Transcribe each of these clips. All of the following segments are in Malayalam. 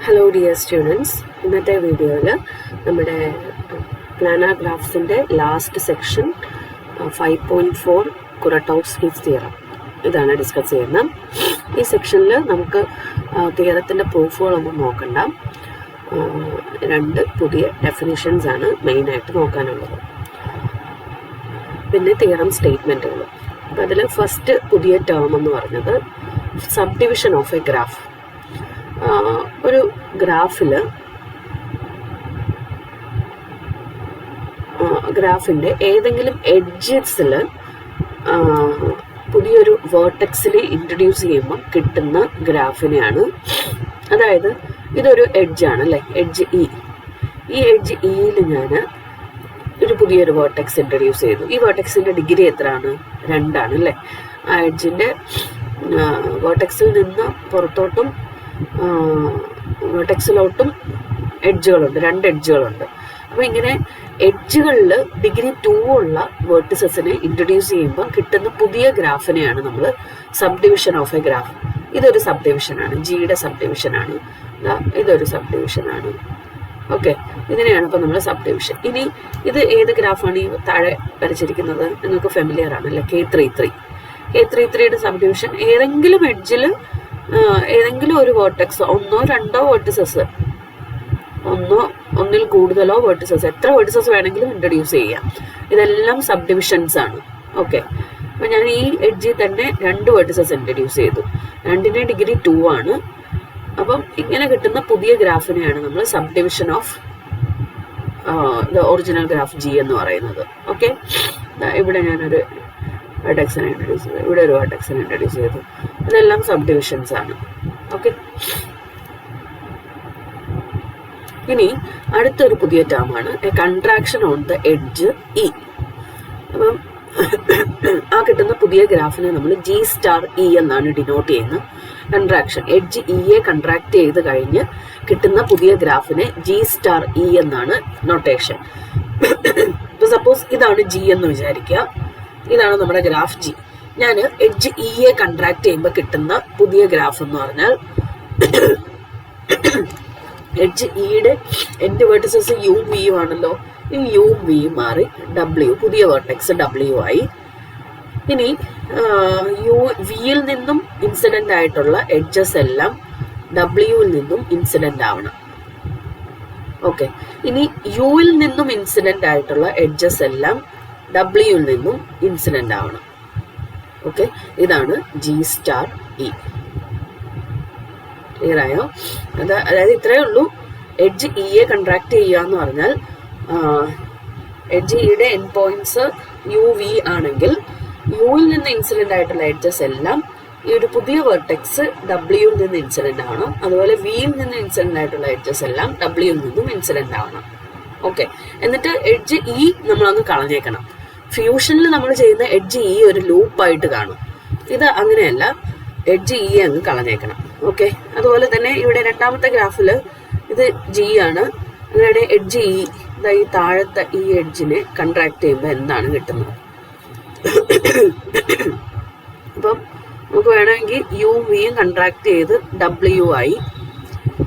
ഹലോ ഡിയർ സ്റ്റുഡൻസ്, ഇന്നത്തെ വീഡിയോയിൽ നമ്മുടെ പ്ലാനാർ ഗ്രാഫ്സിൻ്റെ ലാസ്റ്റ് സെക്ഷൻ 5.4 കുറട്ടോവ്സ്കിസ് തിയറം ഇതാണ് ഡിസ്കസ് ചെയ്യുന്നത്. ഈ സെക്ഷനിൽ നമുക്ക് തിയറത്തിൻ്റെ പ്രൂഫുകളൊന്നും നോക്കണ്ട, രണ്ട് പുതിയ ഡെഫിനിഷൻസ് ആണ് മെയിനായിട്ട് നോക്കാനുള്ളത്, പിന്നെ തിയറം സ്റ്റേറ്റ്മെൻറ്റുകൾ. അപ്പോൾ അതിൽ ഫസ്റ്റ് പുതിയ ടേം എന്ന് പറഞ്ഞത് sub division of A graph. ഒരു ഗ്രാഫിൻ്റെ ഏതെങ്കിലും എഡ്ജസിൽ പുതിയൊരു വേർട്ടെക്സിനെ ഇൻട്രൊഡ്യൂസ് ചെയ്യുമ്പോൾ കിട്ടുന്ന ഗ്രാഫിനെയാണ്, അതായത് ഇതൊരു എഡ്ജാണ് അല്ലേ, എഡ്ജ് ഇ. ഈ എഡ്ജ് ഇയിൽ ഞാൻ ഒരു പുതിയൊരു വേർട്ടെക്സ് ഇൻട്രൊഡ്യൂസ് ചെയ്തു. ഈ വേർട്ടെക്സിൻ്റെ ഡിഗ്രി എത്രയാണ്? 2 ആണ് അല്ലേ. ആ എഡ്ജിൻ്റെ വേർട്ടെക്സിൽ നിന്ന് പുറത്തോട്ടും വേർട്ടെക്സിലോട്ടും എഡ്ജുകളുണ്ട്, 2 എഡ്ജുകളുണ്ട്. അപ്പോൾ ഇങ്ങനെ എഡ്ജുകളിൽ ഡിഗ്രി 2 ഉള്ള വേർട്ടിസസിനെ ഇൻട്രൊഡ്യൂസ് ചെയ്യുമ്പോൾ കിട്ടുന്ന പുതിയ ഗ്രാഫിനെയാണ് നമ്മൾ sub division of A graph. ഇതൊരു സബ് ഡിവിഷനാണ്, ജിയുടെ സബ് ഡിവിഷനാണ്, ഇതൊരു സബ് ഡിവിഷനാണ്. ഓക്കെ, ഇതിനെയാണ് ഇപ്പോൾ നമ്മൾ സബ് ഡിവിഷൻ. ഇനി ഇത് ഏത് ഗ്രാഫാണ് ഈ താഴെ വരച്ചിരിക്കുന്നത്? നിങ്ങൾക്ക് ഫെമിലിയർ ആണല്ലേ, K33. K33യുടെ സബ് ഡിവിഷൻ ഏതെങ്കിലും എഡ്ജിൽ ഏതെങ്കിലും ഒരു വേർട്ടെക്സ്, 1 or 2 വേർട്ടിസസ്, ഒന്നിൽ കൂടുതലോ വേർട്ടിസസ്, എത്ര വേർട്ടിസസ് വേണമെങ്കിലും ഇൻട്രൊഡ്യൂസ് ചെയ്യാം. ഇതെല്ലാം സബ് ഡിവിഷൻസ് ആണ്. ഓക്കെ, അപ്പം ഞാൻ ഈ എഡ്ജിൽ തന്നെ 2 വേർട്ടിസസ് ഇൻട്രൊഡ്യൂസ് ചെയ്തു, 2ന്റെ ഡിഗ്രി 2 ആണ്. അപ്പം ഇങ്ങനെ കിട്ടുന്ന പുതിയ ഗ്രാഫിനെയാണ് നമ്മൾ sub division of the original graph G എന്ന് പറയുന്നത്. ഓക്കെ, ഇവിടെ ഞാനൊരു വേർട്ടെക്സിനെ ഇൻട്രൊഡ്യൂസ് ചെയ്തു, ഇവിടെ ഒരു വേർട്ടെക്സിനെ ഇൻട്രൊഡ്യൂസ് ചെയ്തു. ഇതെല്ലാം സബ് ഡിവിഷൻസ് ആണ്. ഓക്കെ, ഇനി അടുത്തൊരു പുതിയ ടേമാണ് a contraction on the edge e. അപ്പം ആ കിട്ടുന്ന പുതിയ ഗ്രാഫിനെ നമ്മൾ G*E എന്നാണ് ഡിനോട്ട് ചെയ്യുന്നത്. കൺട്രാക്ഷൻ, എഡ്ജ് ഇയെ കൺട്രാക്ട് ചെയ്ത് കഴിഞ്ഞ് കിട്ടുന്ന പുതിയ ഗ്രാഫിനെ G*E എന്നാണ് നൊട്ടേഷൻ. ഇപ്പോൾ സപ്പോസ് ഇതാണ് ജി എന്ന് വിചാരിക്കുക, ഇതാണ് നമ്മുടെ ഗ്രാഫ് ജി. ഞാൻ എഡ്ജ് ഇയെ കൺട്രാക്ട് ചെയ്യുമ്പോൾ കിട്ടുന്ന പുതിയ ഗ്രാഫ് എന്ന് പറഞ്ഞാൽ എഡ്ജ് ഇയുടെ എൻഡ് വേർട്ടിസസ് യുവും വിയും ആണല്ലോ, ഈ യുവും വിയും മാറി W, പുതിയ വേർട്ടെക്സ് W ആയി. ഇനി വിയിൽ നിന്നും ഇൻസിഡന്റ് ആയിട്ടുള്ള എഡ്ജസ് എല്ലാം Wയിൽ നിന്നും ഇൻസിഡന്റ് ആവണം. ഓക്കെ, ഇനി യുവിൽ നിന്നും ഇൻസിഡന്റ് ആയിട്ടുള്ള എഡ്ജസ് എല്ലാം Wയിൽ നിന്നും ഇൻസിഡന്റ് ആവണം. ഓക്കെ, ഇതാണ് G*E. ക്ലിയർ ആയോ? അതായത് ഇത്രയേ ഉള്ളൂ. എഡ്ജ് ഇയെ കൺട്രാക്ട് ചെയ്യുക എന്ന് പറഞ്ഞാൽ എഡ്ജ് ഇയുടെ എൻഡ് പോയിന്റ്സ് UV ആണെങ്കിൽ യുവിൽ നിന്ന് ഇൻസിഡന്റ് ആയിട്ടുള്ള എഡ്ജസ് എല്ലാം ഈ ഒരു പുതിയ വെർട്ടെക്സ് Wയിൽ നിന്ന് ഇൻസിഡന്റ് ആവണം. അതുപോലെ വിയിൽ നിന്ന് ഇൻസിഡന്റ് ആയിട്ടുള്ള എഡ്ജസ് എല്ലാം Wയിൽ നിന്നും ഇൻസിഡന്റ് ആവണം. ഓക്കെ, എന്നിട്ട് എഡ്ജ് ഇ നമ്മളൊന്ന് കളഞ്ഞേക്കണം. ഫ്യൂഷനിൽ നമ്മൾ ചെയ്യുന്ന എഡ്ജ് ഇ ഒരു ലൂപ്പായിട്ട് കാണും. ഇത് അങ്ങനെയല്ല, എഡ്ജ് ഇ അങ്ങ് കളഞ്ഞേക്കണം. ഓക്കെ, അതുപോലെ തന്നെ ഇവിടെ രണ്ടാമത്തെ ഗ്രാഫിൽ ഇത് ജി ആണ്, അങ്ങനെ എഡ്ജ് ഇ ഈ താഴത്തെ ഈ എഡ്ജിനെ കൺട്രാക്ട് ചെയ്യുമ്പോൾ എന്താണ് കിട്ടുന്നത്? അപ്പം നമുക്ക് വേണമെങ്കിൽ യു വിയും കൺട്രാക്ട് ചെയ്ത് W ആയി.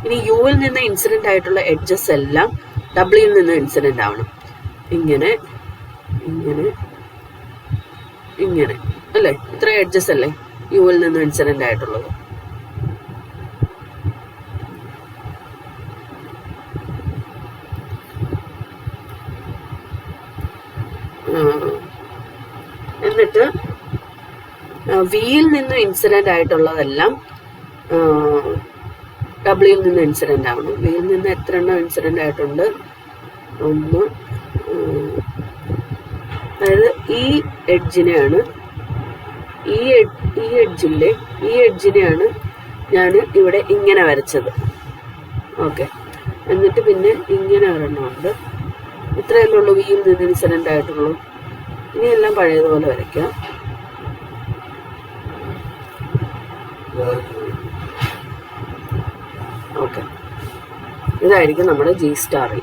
ഇനി യുവിൽ നിന്ന് ഇൻസിഡന്റ് ആയിട്ടുള്ള എഡ്ജസ് എല്ലാം Wയിൽ നിന്ന് ഇൻസിഡന്റ് ആവണം. ഇങ്ങനെ ഇങ്ങനെ ഇങ്ങനെ അല്ലേ, ഇത്ര എഡ്ജസ് അല്ലേ യുവിൽ നിന്ന് ഇൻസിഡന്റ് ആയിട്ടുള്ളത്. എന്നിട്ട് വിയിൽ നിന്ന് ഇൻസിഡന്റ് ആയിട്ടുള്ളതെല്ലാം Wയിൽ നിന്ന് ഇൻസിഡന്റ് ആവണം. വിയിൽ നിന്ന് എത്ര എണ്ണം ഇൻസിഡന്റ് ആയിട്ടുണ്ട്? 1. അതായത് ഈ എഡ്ജിനെയാണ്, ഈ എഡ്ജിനെയാണ് ഞാൻ ഇവിടെ ഇങ്ങനെ വരച്ചത്. ഓക്കെ, എന്നിട്ട് പിന്നെ ഇങ്ങനെ ഒരെണ്ണമുണ്ട്. ഇത്രയല്ലേ ഉള്ളൂ വിയിൽ നിന്ന് ഇൻസിഡന്റ് ആയിട്ടുള്ളൂ. ഇനിയെല്ലാം പഴയതുപോലെ വരയ്ക്കാം. ഓക്കെ, ഇതായിരിക്കും നമ്മുടെ G*E.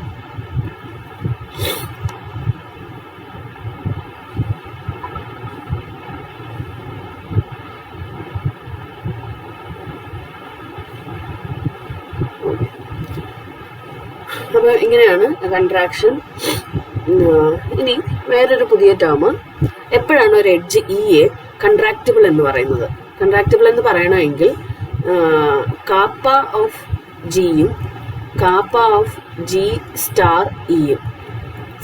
അപ്പോൾ ഇങ്ങനെയാണ് കൺട്രാക്ഷൻ. ഇനി വേറൊരു പുതിയ ടേം, എപ്പോഴാണ് ഒരു എഡ്ജ് ഇയെ കൺട്രാക്റ്റബിൾ എന്ന് പറയുന്നത്? കൺട്രാക്റ്റബിൾ എന്ന് പറയണമെങ്കിൽ കാപ്പ ഓഫ് ജിയും കാപ്പ ഓഫ് ജി സ്റ്റാർ ഇയും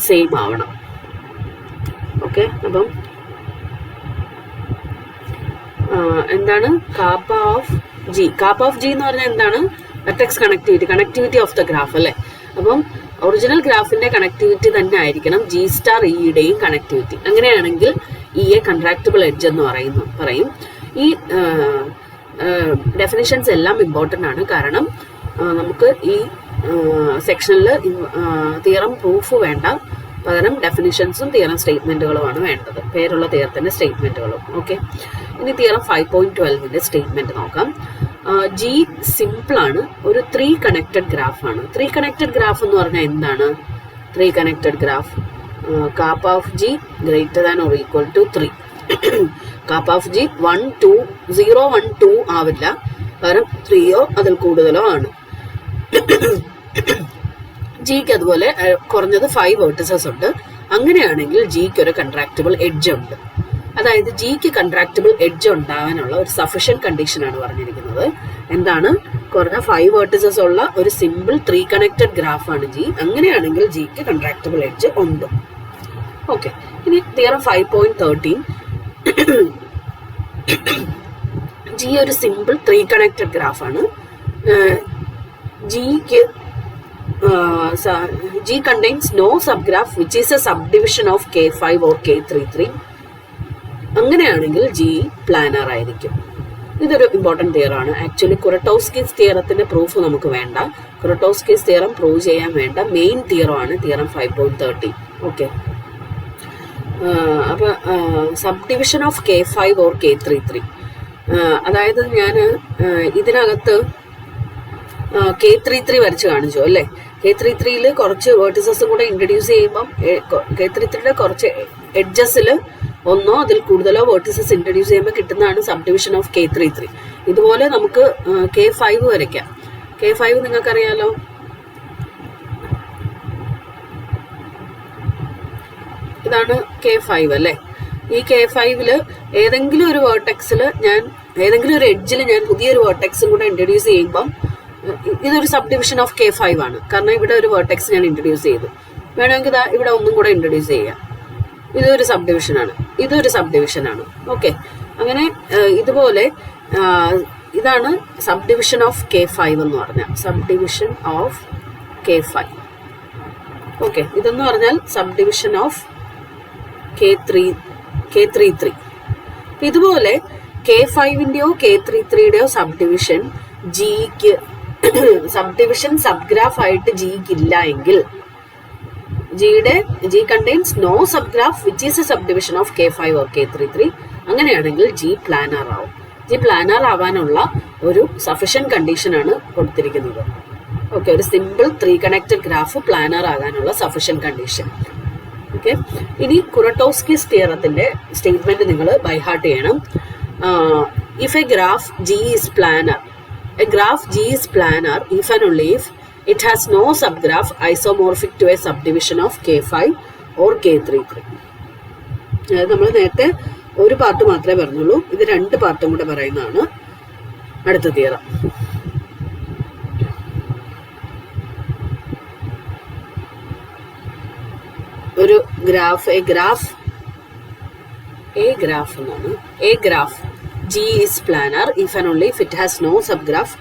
സെയിം ആവണം. ഓക്കെ, അപ്പം എന്താണ് kappa of G? Kappa of G എന്ന് പറഞ്ഞാൽ എന്താണ്? Vertex connectivity of the graph അല്ലേ? അപ്പം ഒറിജിനൽ ഗ്രാഫിന്റെ കണക്ടിവിറ്റി തന്നെ ആയിരിക്കണം ജി സ്റ്റാർ ഇയുടെയും കണക്ടിവിറ്റി. അങ്ങനെയാണെങ്കിൽ ഇയെ കൺട്രാക്റ്റബിൾ എഡ്ജ് എന്ന് പറയും. ഈ ഡെഫിനിഷൻസ് എല്ലാം ഇമ്പോർട്ടൻ്റ് ആണ്. കാരണം നമുക്ക് ഈ സെക്ഷനിൽ തിയറം പ്രൂഫ് വേണ്ട, പകരം ഡെഫിനിഷൻസും തിയറം സ്റ്റേറ്റ്മെന്റുകളുമാണ് വേണ്ടത്, പേരുള്ള തിയറത്തിന്റെ സ്റ്റേറ്റ്മെന്റുകളും. ഓക്കെ, ഇനി തിയറം 5.12ന്റെ സ്റ്റേറ്റ്മെന്റ് നോക്കാം. ജി സിമ്പിൾ ആണ്, ഒരു 3 കണക്റ്റഡ് ഗ്രാഫ് ആണ്. 3 കണക്റ്റഡ് ഗ്രാഫ് എന്ന് പറഞ്ഞാൽ എന്താണ്? 3 connected graph kappa of G greater than or equal to 3. Kappa of G 1 2 0 1 2 ആവില്ല, കാരണം 3യോ അതിൽ കൂടുതലോ ആണ്. ജിക്ക് അതുപോലെ കുറഞ്ഞത് 5 വേർട്ടിസസ് ഉണ്ട്. അങ്ങനെയാണെങ്കിൽ ജിക്ക് ഒരു കൺട്രാക്റ്റബിൾ എഡ്ജ് ഉണ്ട്. അതായത് ജിക്ക് കൺട്രാക്റ്റബിൾ എഡ്ജ് ഉണ്ടാകാനുള്ള ഒരു സഫിഷ്യന്റ് കണ്ടീഷനാണ് പറഞ്ഞിരിക്കുന്നത്. എന്താണ്? കുറഞ്ഞ 5 വേർട്ടിസസ് ഉള്ള ഒരു സിമ്പിൾ 3 കണക്റ്റഡ് ഗ്രാഫാണ് ജി. അങ്ങനെയാണെങ്കിൽ ജിക്ക് കൺട്രാക്റ്റബിൾ എഡ്ജ് ഉണ്ട്. ഓക്കെ, ഇനി തിയറം 5.13. ജി ഒരു സിമ്പിൾ 3 കണക്റ്റഡ് ഗ്രാഫാണ്. G contains no subgraph which is a subdivision of K5 or K33. അങ്ങനെയാണെങ്കിൽ ജി പ്ലാനർ ആയിരിക്കും. ഇതൊരു ഇമ്പോർട്ടൻറ്റ് തിയറാണ്. ആക്ച്വലി കുറട്ടോവ്സ്കിസ് തിയറത്തിന്റെ പ്രൂഫ് നമുക്ക് വേണ്ട. കുറട്ടോവ്സ്കിസ് തിയറം പ്രൂവ് ചെയ്യാൻ വേണ്ട മെയിൻ തിയറമാണ് തിയറം 5.13. ഓക്കെ, അപ്പൊ subdivision of K5 or K33, അതായത് ഞാൻ ഇതിനകത്ത് K33 വരച്ച് കാണിച്ചു അല്ലേ? K33 കുറച്ച് വേർട്ടിസസും കൂടെ ഇൻട്രൊഡ്യൂസ് ചെയ്യുമ്പം K33 കുറച്ച് എഡ്ജസിൽ ഒന്നോ അതിൽ കൂടുതലോ വേർട്ടിസസ് ഇൻട്രൊഡ്യൂസ് ചെയ്യുമ്പോൾ കിട്ടുന്നതാണ് സബ്ഡിവിഷൻ ഓഫ് K33. ഇതുപോലെ നമുക്ക് K5 വരയ്ക്കാം. K5 നിങ്ങൾക്കറിയാലോ, ഇതാണ് K5 അല്ലേ? ഈ K5 ഏതെങ്കിലും ഒരു വേർട്ടെക്സിൽ ഏതെങ്കിലും ഒരു എഡ്ജിൽ ഞാൻ പുതിയൊരു വേർട്ടെക്സും കൂടെ ഇൻട്രൊഡ്യൂസ് ചെയ്യുമ്പം ഇതൊരു സബ്ഡിവിഷൻ ഓഫ് K5 ആണ്. കാരണം ഇവിടെ ഒരു വേർട്ടെക്സ് ഞാൻ ഇൻട്രൊഡ്യൂസ് ചെയ്തു. വേണമെങ്കിൽ ഇവിടെ ഒന്നും കൂടെ ഇൻട്രൊഡ്യൂസ് ചെയ്യാം. ഇതൊരു സബ്ഡിവിഷനാണ്, ഇതൊരു സബ്ഡിവിഷനാണ്. ഓക്കെ, അങ്ങനെ ഇതുപോലെ ഇതാണ് സബ്ഡിവിഷൻ ഓഫ് K5 എന്ന് പറഞ്ഞാൽ, സബ്ഡിവിഷൻ ഓഫ് K5. ഓക്കെ, ഇതെന്ന് പറഞ്ഞാൽ സബ്ഡിവിഷൻ ഓഫ് K33. ഇതുപോലെ K5ന്റെയോ K33യുടെയോ സബ്ഡിവിഷൻ ജിക്ക് സബ്ഡിവിഷൻ സബ്ഗ്രാഫ് ആയിട്ട് ജിക്ക് ഇല്ല എങ്കിൽ G contains no subgraph which is a subdivision of K5 or K33. അങ്ങനെയാണെങ്കിൽ ജി പ്ലാനർ ആവും. ജി പ്ലാനർ ആവാനുള്ള ഒരു സഫിഷ്യന്റ് കണ്ടീഷനാണ് കൊടുത്തിരിക്കുന്നത്. ഓക്കെ, ഒരു സിമ്പിൾ 3 കണക്റ്റഡ് ഗ്രാഫ് പ്ലാനർ ആകാനുള്ള സഫിഷ്യന്റ് കണ്ടീഷൻ. ഓക്കെ, ഇനി കുറട്ടോവ്സ്കിസ് തിയറത്തിന്റെ സ്റ്റേറ്റ്മെന്റ് നിങ്ങൾ ബൈ ഹാർട്ട് ചെയ്യണം. If a graph G is planar, a graph G is planar if and only if it has no subgraph isomorphic to a subdivision of K5 or K33. അതായത് നമ്മൾ നേരത്തെ ഒരു പാർട്ട് മാത്രമേ പറഞ്ഞുള്ളൂ, ഇത് 2 പാർട്ടും കൂടെ പറയുന്നതാണ് അടുത്ത തിയറം. ഒരു graph a graph G is planar if and only if it has no subgraph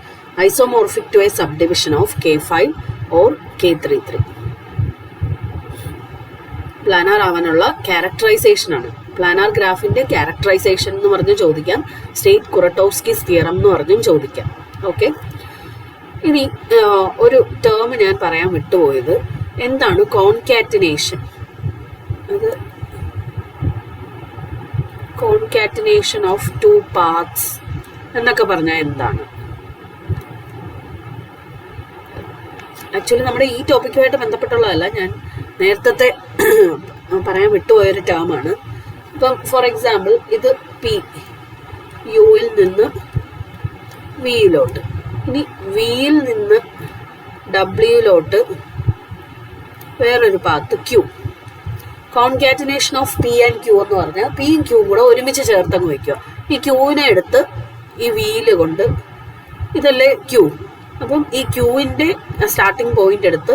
isomorphic to a subdivision of K5 or K33. Planar ആവാനുള്ള ക്യാരക്ടറൈസേഷൻ ആണ്. പ്ലാനാർ ഗ്രാഫിന്റെ ക്യാരക്ടറൈസേഷൻ എന്ന് പറഞ്ഞ് ചോദിക്കാം, സ്റ്റേറ്റ് കുറട്ടോവ്സ്കിസ് തിയറം എന്ന് പറഞ്ഞും ചോദിക്കാം. ഓക്കെ, ഇനി ഒരു ടേം ഞാൻ പറയാൻ വിട്ടുപോയത്, എന്താണ് കോൺകാറ്റിനേഷൻ? അത് കോൺകാറ്റിനേഷൻ ഓഫ് 2 പാർട്സ് എന്നൊക്കെ പറഞ്ഞാൽ എന്താണ്? ആക്ച്വലി നമ്മുടെ ഈ ടോപ്പിക്കുമായിട്ട് ബന്ധപ്പെട്ടുള്ളതല്ല, ഞാൻ നേരത്തെ പറയാൻ വിട്ടുപോയൊരു ടേമാണ്. ഇപ്പം ഫോർ എക്സാമ്പിൾ ഇത് പി, യുയിൽ നിന്ന് വിയിലോട്ട്, ഇനി വിയിൽ നിന്ന് ഡബ്ല്യൂയിലോട്ട് വേറൊരു path Q. Concatenation of P and Q എന്ന് പറഞ്ഞാൽ പിയും ക്യൂവും കൂടെ ഒരുമിച്ച് ചേർത്തങ്ങ് വയ്ക്കുക. ഈ ക്യൂവിനെ എടുത്ത് ഈ വീല് കൊണ്ട്, ഇതല്ലേ ക്യൂ, അപ്പം ഈ ക്യൂവിൻ്റെ സ്റ്റാർട്ടിങ് പോയിന്റ് എടുത്ത്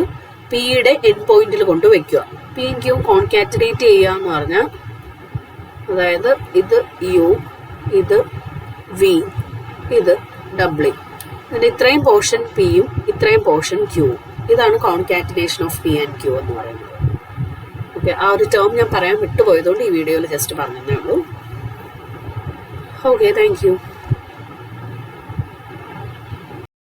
പിയുടെ എൻഡ് പോയിന്റിൽ കൊണ്ട് വെക്കുക. പിയും ക്യൂവും കോൺകാറ്റിനേറ്റ് ചെയ്യുക എന്ന് പറഞ്ഞാൽ, അതായത് ഇത് യു, ഇത് വി, ഇത് ഡബ്ല്യു, അതിൻ്റെ ഇത്രയും പോർഷൻ പിയും ഇത്രയും പോർഷൻ ക്യൂവും. ഇതാണ് concatenation of P and Q എന്ന് പറയുന്നത്. ഓക്കെ, ആ ഒരു ടേം ഞാൻ പറയാൻ വിട്ടുപോയതുകൊണ്ട് ഈ വീഡിയോയിൽ ജസ്റ്റ് പറഞ്ഞതേ ഉള്ളൂ. Okay, thank you.